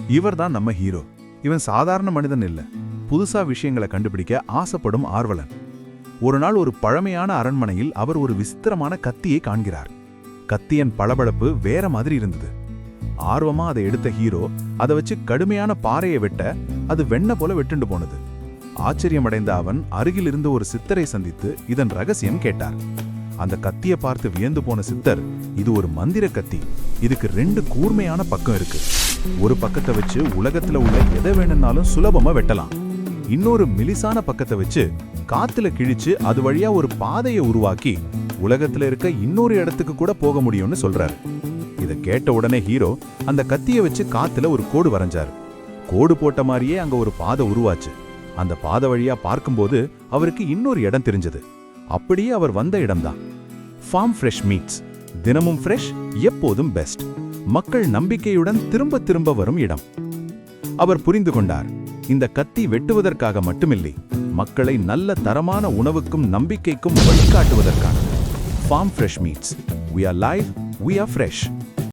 இவர்தான் நம்ம ஹீரோ. இவன் சாதாரண மனிதன் இல்ல, புதுசா விஷயங்களை கண்டுபிடிக்க ஆசைப்படும் ஆர்வலன். ஒரு நாள் ஒரு பழமையான அரண்மனையில் அவர் ஒரு விசித்திரமான கத்தியை காண்கிறார். கத்தியின் பளபளப்பு வேற மாதிரி இருந்தது. ஆர்வமா அதை எடுத்த ஹீரோ அதை வச்சு கடுமையான பாறையை வெட்ட அது வெண்ணெய் போல வெட்டுண்டு போனது. ஆச்சரியமடைந்த அவன் அருகில் இருந்த ஒரு சித்தரை சந்தித்து இதன் ரகசியம் கேட்டார். அந்த கத்தியை பார்த்து வியந்து போன சித்தர், இது ஒரு மந்திர கத்தி, இதுக்கு 2 கூர்மையான பக்கம் இருக்கு. ஒரு பக்கத்தை வச்சு உலகத்துல உள்ள எதை வேணும்னாலும் சுலபமா வெட்டலாம். இன்னொரு மெலிசான பக்கத்தை வச்சு காத்துல கிழிச்சு அது வழியா ஒரு பாதையை உருவாக்கி உலகத்துல இருக்க இன்னொரு இடத்துக்கு கூட போக முடியும்னு சொல்றாரு. இதை கேட்ட உடனே ஹீரோ அந்த கத்தியை வச்சு காத்துல ஒரு கோடு வரைஞ்சாரு. கோடு போட்ட மாதிரியே அங்க ஒரு பாதை உருவாச்சு. அந்த பாதை வழியா பார்க்கும்போது அவருக்கு இன்னொரு இடம் தெரிஞ்சது. அப்படியே அவர் வந்த இடம்தான். ஃபார்ம் ஃப்ரெஷ் மீட்ஸ், தினமும் ஃப்ரெஷ், எப்போதும் பெஸ்ட், மக்கள் நம்பிக்கையுடன் திரும்ப திரும்ப வரும் இடம். அவர் புரிந்து கொண்டார், இந்த கத்தி வெட்டுவதற்காக மட்டுமில்லை, மக்களை நல்ல தரமான உணவுக்கும் நம்பிக்கைக்கும் வழிகாட்டுவதற்கான. Farm fresh meats, we are live, we are fresh.